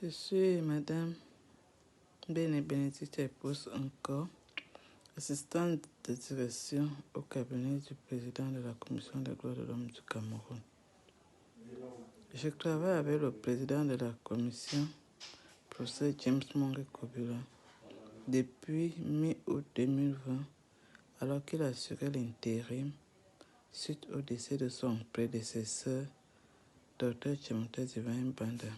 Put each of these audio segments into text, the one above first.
Je suis Madame Bénédicte Epousse encore, assistante de direction au cabinet du président de la Commission des droits de l'homme du Cameroun. Je travaille avec le président de la commission, professeur James Monge Kobila, depuis mi-août 2020, alors qu'il assurait l'intérim suite au décès de son prédécesseur, Dr Timothée Divine Banda.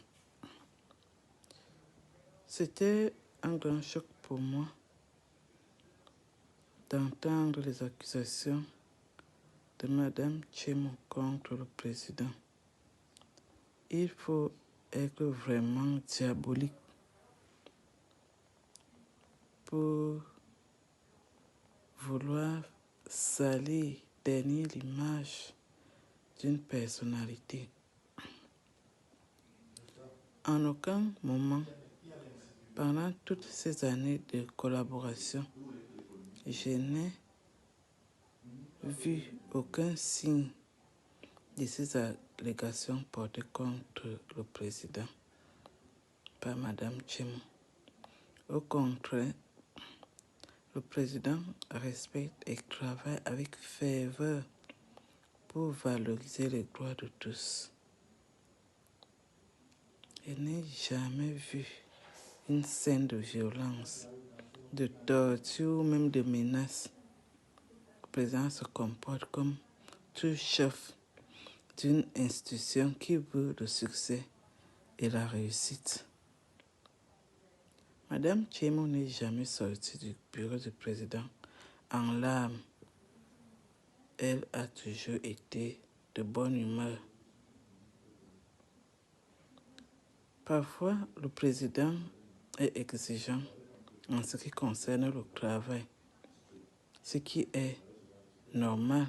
C'était un grand choc pour moi d'entendre les accusations de Madame Tchemo contre le président. Il faut être vraiment diabolique pour vouloir salir, ternir l'image d'une personnalité. En aucun moment, pendant toutes ces années de collaboration, je n'ai vu aucun signe de ces allégations portées contre le président par Madame Tchemo. Au contraire, le président respecte et travaille avec ferveur pour valoriser les droits de tous. Je n'ai jamais vu une scène de violence, de torture ou même de menaces. Le président se comporte comme tout chef d'une institution qui veut le succès et la réussite. Madame Tchemo n'est jamais sortie du bureau du président en larmes. Elle a toujours été de bonne humeur. Parfois, le président est exigeant en ce qui concerne le travail, ce qui est normal.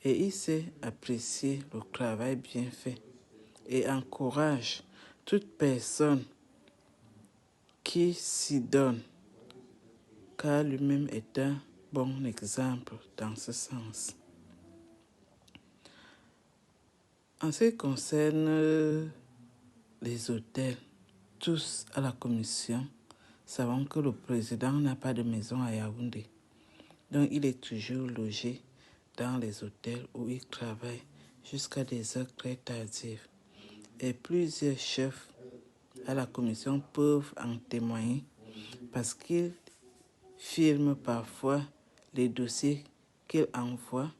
Et il sait apprécier le travail bien fait et encourage toute personne qui s'y donne, car lui-même est un bon exemple dans ce sens. En ce qui concerne les hôtels, tous à la commission savons que le président n'a pas de maison à Yaoundé. Donc il est toujours logé dans les hôtels où il travaille jusqu'à des heures très tardives. Et plusieurs chefs à la commission peuvent en témoigner parce qu'ils filment parfois les dossiers qu'ils envoient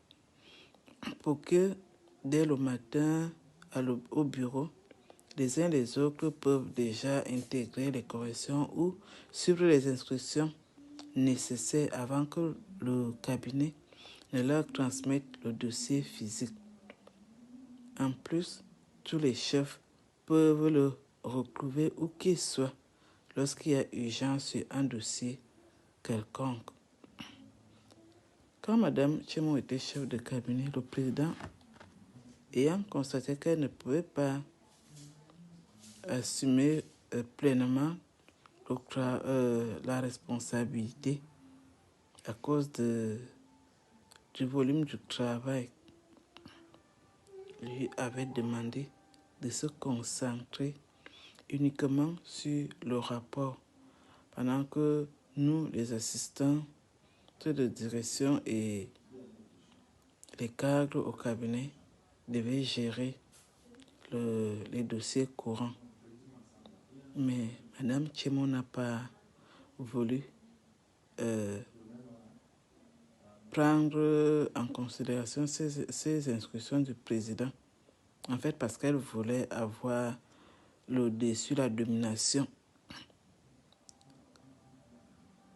pour que dès le matin au bureau, les uns les autres peuvent déjà intégrer les corrections ou suivre les instructions nécessaires avant que le cabinet ne leur transmette le dossier physique. En plus, tous les chefs peuvent le retrouver où qu'il soit lorsqu'il y a urgence sur un dossier quelconque. Quand Mme Tchemo était chef de cabinet, le président, ayant constaté qu'elle ne pouvait pas assumer pleinement la responsabilité à cause du volume du travail, lui avait demandé de se concentrer uniquement sur le rapport, pendant que nous, les assistants de direction et les cadres au cabinet, devaient gérer les dossiers courants. Mais Mme Tchemo n'a pas voulu prendre en considération ces instructions du président. En fait, parce qu'elle voulait avoir le dessus, la domination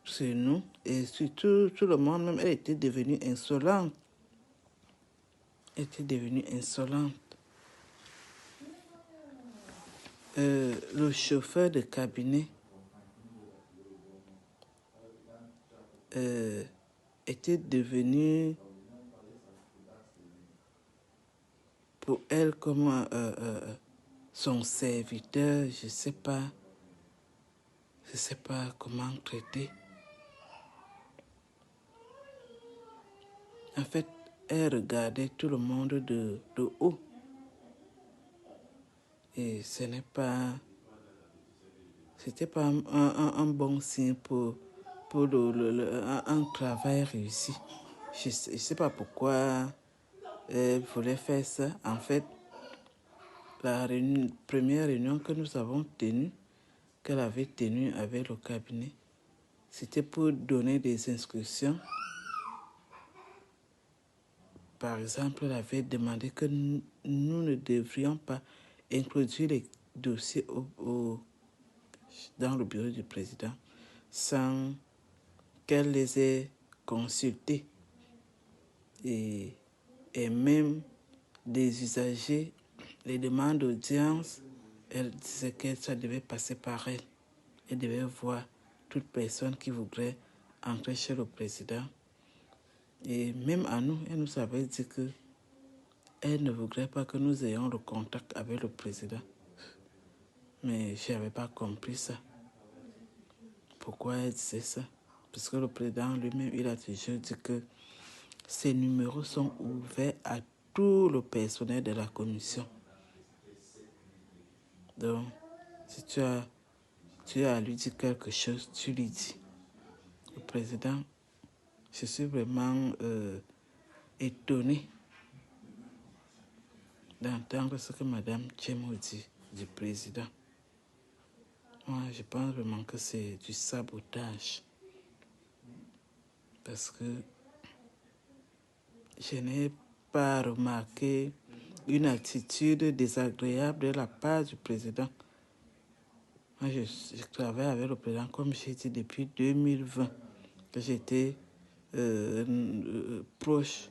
sur nous et sur tout le monde. Même, elle était devenue insolente. Le chauffeur de cabinet était devenu pour elle comme son serviteur, je sais pas comment traiter. En fait, elle regardait tout le monde de haut. Et ce n'est pas C'était pas un bon signe pour un travail réussi. Je sais pas pourquoi elle voulait faire ça. En fait, la première réunion que nous avons tenue, qu'elle avait tenue avec le cabinet, c'était pour donner des instructions. Par exemple, elle avait demandé que nous ne devrions pas introduire les dossiers dans le bureau du président sans qu'elle les ait consultés. Et même des usagers, les demandes d'audience, elle disait que ça devait passer par elle. Elle devait voir toute personne qui voudrait entrer chez le président. Et même à nous, elle nous avait dit que elle ne voudrait pas que nous ayons le contact avec le président. Mais je n'avais pas compris ça. Pourquoi elle disait ça? Parce que le président lui-même, il a toujours dit que ces numéros sont ouverts à tout le personnel de la commission. Donc, si tu as à lui dire quelque chose, tu lui dis. Le président, je suis vraiment étonné d'entendre ce que Mme Tchemo dit du président. Moi, je pense vraiment que c'est du sabotage. Parce que je n'ai pas remarqué une attitude désagréable de la part du président. Moi, je travaille avec le président, comme j'ai dit, depuis 2020, que j'étais proche